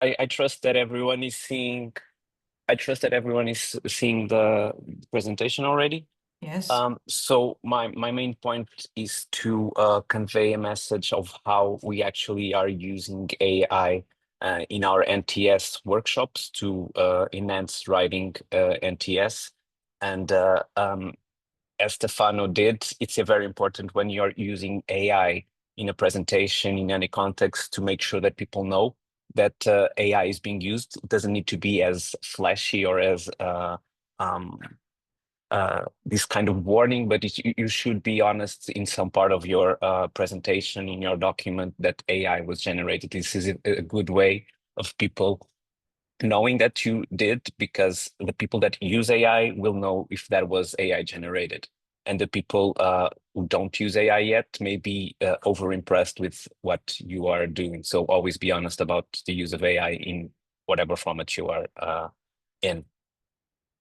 I trust that everyone is seeing. I trust that everyone is seeing the presentation already. Yes. So my main point is to convey a message of how we actually are using AI in our NTS workshops to enhance writing NTS. And as Stefano did, it's a very important when you're using AI in a presentation in any context to make sure that people know that AI is being used. It doesn't need to be as flashy or as um, this kind of warning, but you should be honest in some part of your presentation in your document that AI was generated. This is a good way of people knowing that you did, because the people that use AI will know if that was AI generated. And the people who don't use AI yet may be over-impressed with what you are doing. So always be honest about the use of AI in whatever format you are in.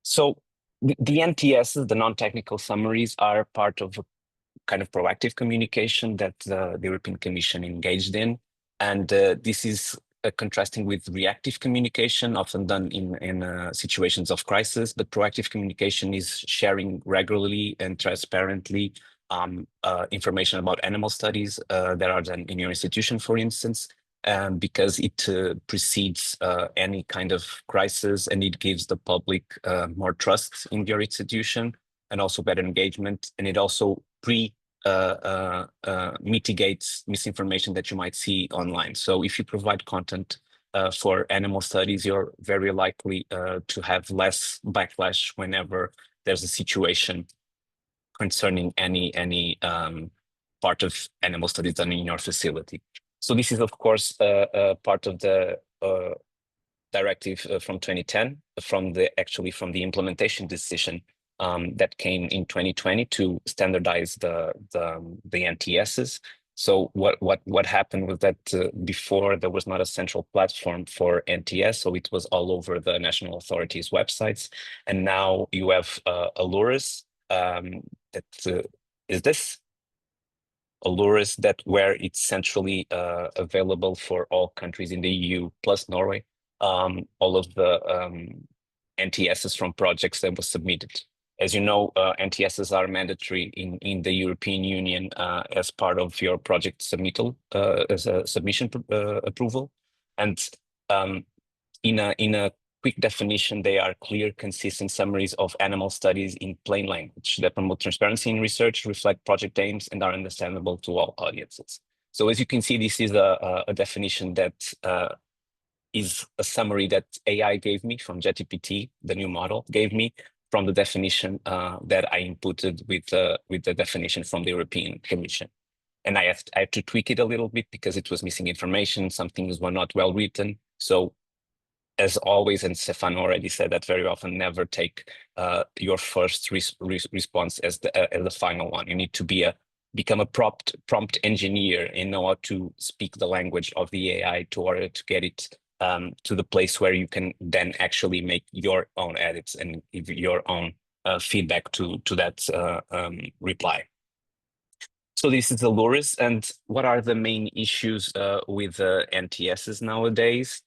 So the NTSs, the non-technical summaries, are part of a kind of proactive communication that the European Commission engaged in. And this is contrasting with reactive communication, often done in situations of crisis. But proactive communication is sharing regularly and transparently information about animal studies that are done in your institution, for instance, because it precedes any kind of crisis, and it gives the public more trust in your institution and also better engagement. And it also mitigates misinformation that you might see online. So if you provide content for animal studies, you're very likely to have less backlash whenever there's a situation concerning any part of animal studies done in your facility. So this is, of course, part of the directive from 2010, from the implementation decision that came in 2020 to standardize the NTSs. So what happened was that before there was not a central platform for NTS, so it was all over the national authorities' websites, and now you have Aluris that is this Aluris that where it's centrally available for all countries in the EU plus Norway, all of the NTSs from projects that was submitted. As you know, NTSs are mandatory in the European Union as part of your project submittal as a submission approval, and in a quick definition, they are clear, consistent summaries of animal studies in plain language that promote transparency in research, reflect project aims, and are understandable to all audiences. So as you can see, this is a definition that is a summary that AI gave me from JetGPT, the new model, gave me from the definition that I inputted with the definition from the European Commission. And I have to tweak it a little bit because it was missing information. Some things were not well written. So as always, and Stefan already said that very often, never take your first response as the final one. You need to become a prompt engineer and know how to speak the language of the AI to order to get it to the place where you can then actually make your own edits and give your own feedback to that reply. So this is the Loris, and what are the main issues with NTSs nowadays?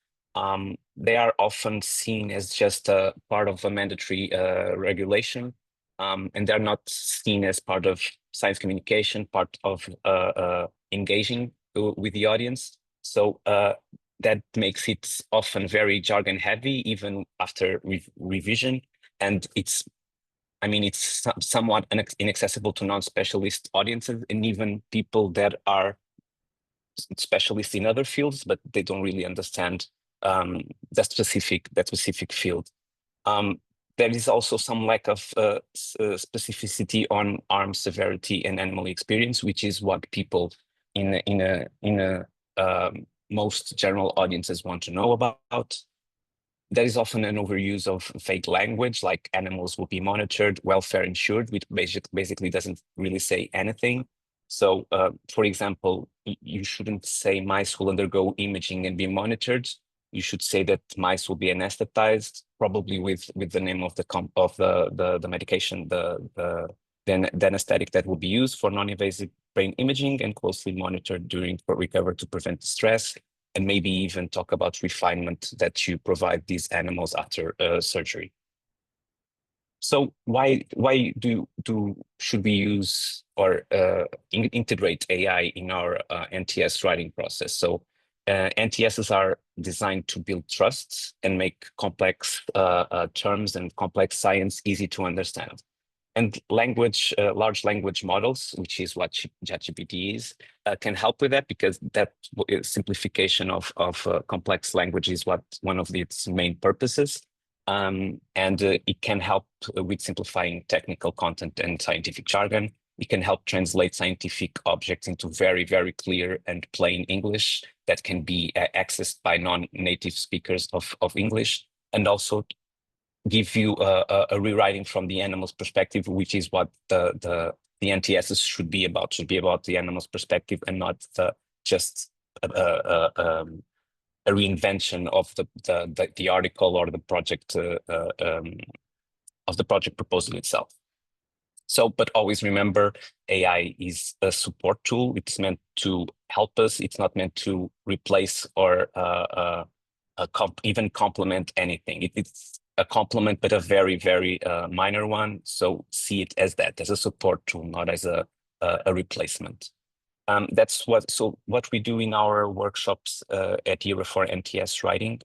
They are often seen as just a part of a mandatory regulation, and they're not seen as part of science communication, part of engaging with the audience. So that makes it often very jargon heavy, even after revision, and it's somewhat inaccessible to non-specialist audiences and even people that are specialists in other fields, but they don't really understand that specific field. There is also some lack of specificity on harm severity and animal experience, which is what people in most general audiences want to know about. There is often an overuse of vague language, like animals will be monitored, welfare ensured, which basically doesn't really say anything. So, for example, you shouldn't say mice will undergo imaging and be monitored. You should say that mice will be anesthetized, probably with the name of the medication, the anesthetic that will be used for non-invasive brain imaging and closely monitored during recovery to prevent stress. and maybe even talk about refinement that you provide these animals after surgery. So why should we use or integrate AI in our NTS writing process? So NTSs are designed to build trust and make complex terms and complex science easy to understand. And large language models, which is what ChatGPT is, can help with that, because that simplification of complex language is one of its main purposes. And it can help with simplifying technical content and scientific jargon. It can help translate scientific objects into very, very clear and plain English that can be accessed by non-native speakers of English, and also give you a rewriting from the animal's perspective, which is what the NTSs should be about. Should be about the animal's perspective and not just a reinvention of the article or the project of the project proposal itself. So, but always remember, AI is a support tool. It's meant to help us. It's not meant to replace or even complement anything. It's a complement, but a very, very minor one. So see it as that, as a support tool, not as a replacement. That's what we do in our workshops at EARA for NTS writing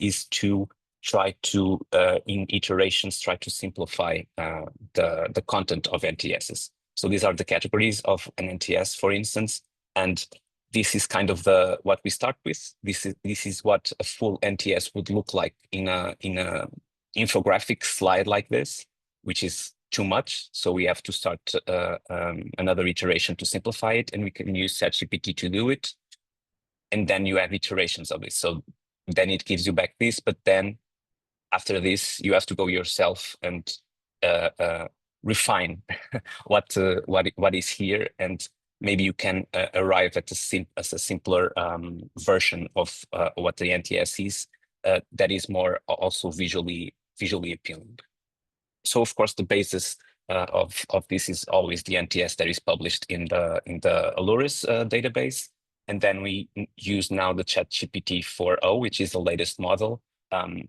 is to try to, in iterations, try to simplify the content of NTSs. So these are the categories of an NTS, for instance, and this is kind of what we start with. This is what a full NTS would look like in a infographic slide like this, which is too much. So we have to start another iteration to simplify it, and we can use ChatGPT to do it. And then you have iterations of it. So then it gives you back this, but then after this, you have to go yourself and refine what is here, and maybe you can arrive at a simpler version of what the NTS is that is more also visually appealing. So of course, the basis of this is always the NTS that is published in the Alluris database, and then we use now the ChatGPT 4.0, which is the latest model.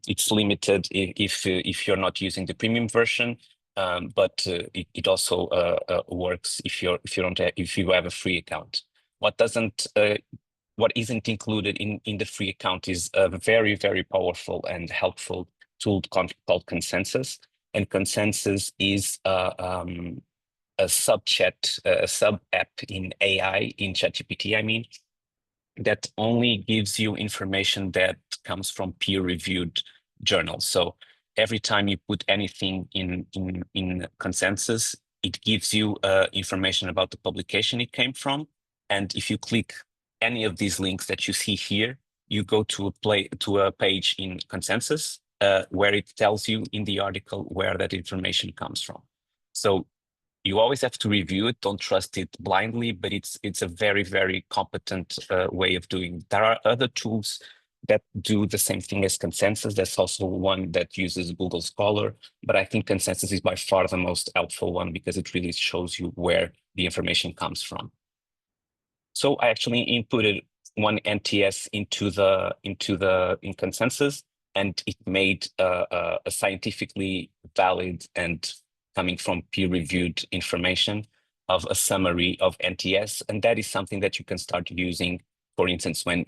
It's limited if you're not using the premium version, but it also works if you have a free account. What isn't included in the free account is a very, very powerful and helpful tool called Consensus. And Consensus is a sub-chat, a sub-app in AI, in ChatGPT, I mean, that only gives you information that comes from peer-reviewed journals. So every time you put anything in Consensus, it gives you information about the publication it came from. And if you click any of these links that you see here, you go to a page in Consensus where it tells you in the article where that information comes from. So you always have to review it. Don't trust it blindly, but it's a very, very competent way of doing it. There are other tools that do the same thing as Consensus. That's also one that uses Google Scholar, but I think Consensus is by far the most helpful one because it really shows you where the information comes from. So I actually inputted one NTS in Consensus, and it made a scientifically valid and coming from peer-reviewed information of a summary of NTS, and that is something that you can start using. For instance, when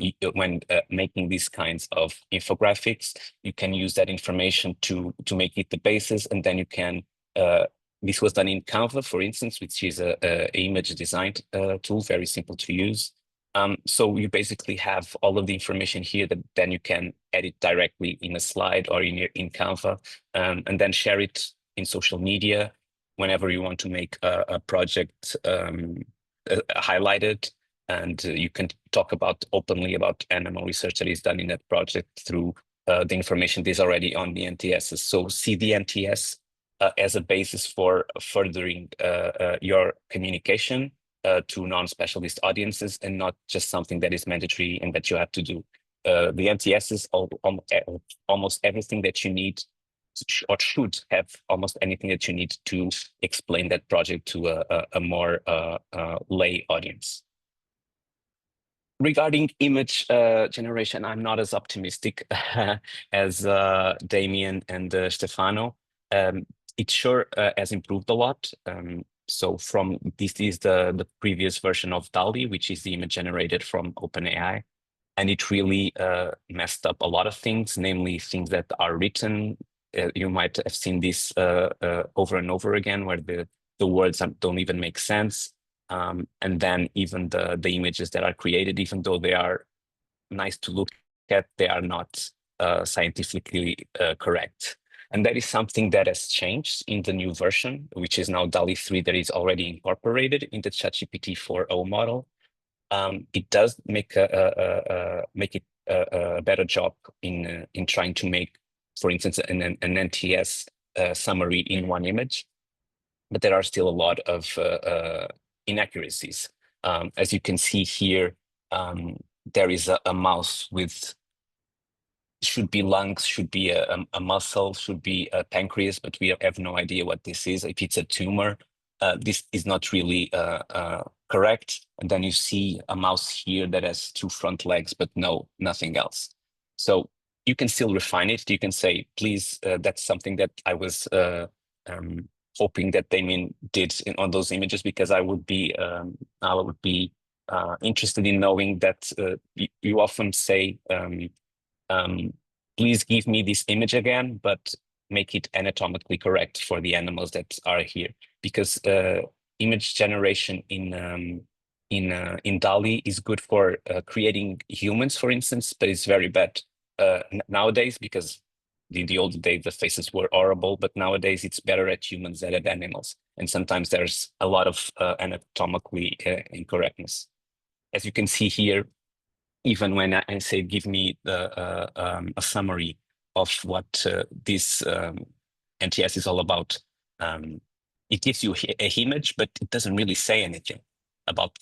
making these kinds of infographics, you can use that information to make it the basis, and then you can. This was done in Canva, for instance, which is a image design tool, very simple to use. So you basically have all of the information here that then you can edit directly in a slide or in Canva, and then share it in social media whenever you want to make a project highlighted. And you can talk openly about animal research that is done in that project through the information that is already on the NTSs. So see the NTS as a basis for furthering your communication to non-specialist audiences, and not just something that is mandatory and that you have to do. The NTSs almost everything that you need, or should have almost anything that you need to explain that project to a more lay audience. Regarding image generation, I'm not as optimistic as Damien and Stefano. It sure has improved a lot. So from this is the previous version of DALL-E, which is the image generated from OpenAI. And it really messed up a lot of things, namely things that are written. You might have seen this over and over again, where the words don't even make sense. And then even the images that are created, even though they are nice to look at, they are not scientifically correct. And that is something that has changed in the new version, which is now DALL-E 3, that is already incorporated in the ChatGPT 4o model. It does make make it a better job in trying to make, for instance, an NTS summary in one image, but there are still a lot of inaccuracies. As you can see here, there is a mouse with should be lungs, should be a muscle, should be a pancreas, but we have no idea what this is. If it's a tumor, this is not really correct. And then you see a mouse here that has two front legs, but nothing else. So you can still refine it. You can say, please, that's something that I was hoping that Damien did on those images, because I would be interested in knowing that you often say, please give me this image again, but make it anatomically correct for the animals that are here, because image generation in DALL-E is good for creating humans, for instance, but it's very bad nowadays, because the old days the faces were horrible, but nowadays it's better at humans than at animals, and sometimes there's a lot of anatomically incorrectness. As you can see here, even when I say give me a summary of what this NTS is all about, it gives you a image, but it doesn't really say anything about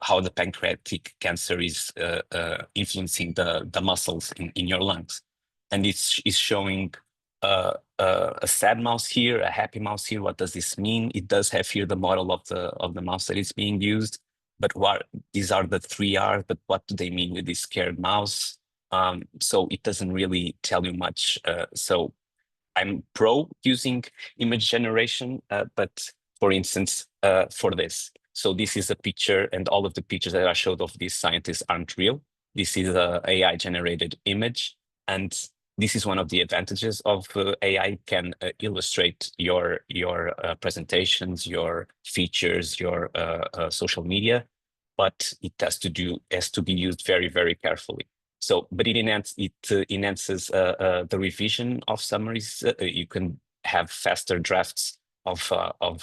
how the pancreatic cancer is influencing the muscles in your lungs. And it's showing a sad mouse here, a happy mouse here. What does this mean? It does have here the model of the mouse that is being used. But these are the 3R, but what do they mean with this scared mouse? So it doesn't really tell you much. So I'm pro using image generation, but for instance, for this. So this is a picture, and all of the pictures that I showed of these scientists aren't real. This is a AI generated image. And this is one of the advantages of AI. Can illustrate your presentations, your features, your social media, but it has to be used very, very carefully. So, but it enhances the revision of summaries. You can have faster drafts of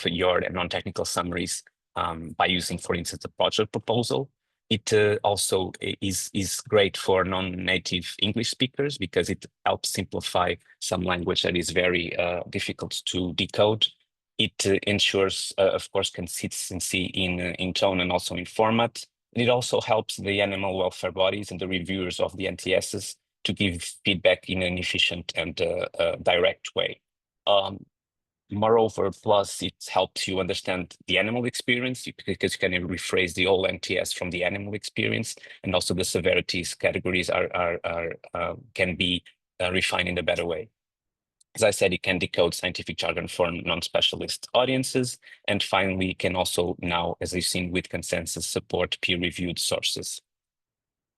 your non-technical summaries by using, for instance, a project proposal. It also is great for non-native English speakers, because it helps simplify some language that is very difficult to decode. It ensures, of course, consistency in tone and also in format. And it also helps the animal welfare bodies and the reviewers of the NTSs to give feedback in an efficient and direct way. Moreover, plus it helps you understand the animal experience, because you can rephrase the whole NTS from the animal experience, and also the severities categories can be refined in a better way. As I said, it can decode scientific jargon for non-specialist audiences. And finally, it can also now, as you've seen with consensus, support peer-reviewed sources.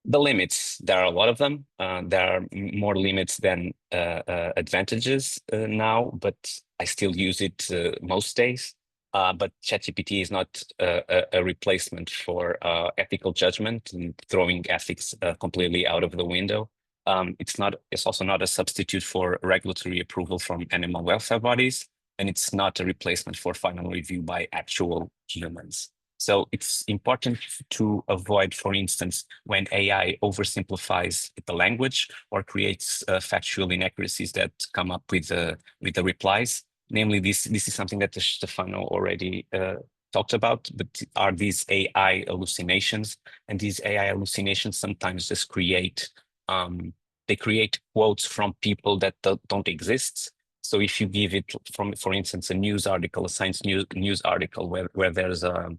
The limits, there are a lot of them. There are more limits than advantages now, but I still use it most days. But ChatGPT is not a replacement for ethical judgment and throwing ethics completely out of the window. It's also not a substitute for regulatory approval from animal welfare bodies, and it's not a replacement for final review by actual humans. So it's important to avoid, for instance, when AI oversimplifies the language or creates factual inaccuracies that come up with the replies. Namely, this is something that Stefano already talked about, but are these AI hallucinations? And these AI hallucinations sometimes just create they create quotes from people that don't exist. So if you give it from, for instance, a news article, a science news article where there's a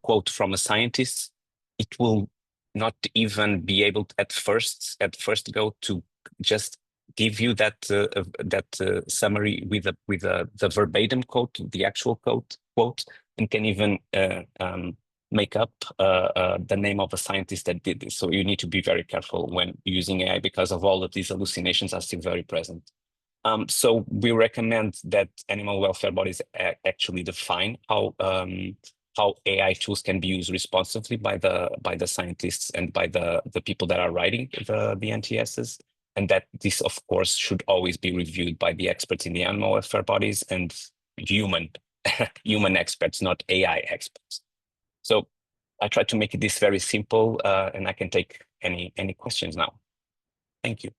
quote from a scientist, it will not even be able to, at first go to just give you that summary with the verbatim quote, the actual quote, and can even make up the name of a scientist that did this. So you need to be very careful when using AI because of all of these hallucinations are still very present. So we recommend that animal welfare bodies actually define how AI tools can be used responsibly by the scientists and by the people that are writing the NTSs, and that this, of course, should always be reviewed by the experts in the animal welfare bodies and human experts, not AI experts. So I try to make this very simple, and I can take any questions now. Thank you.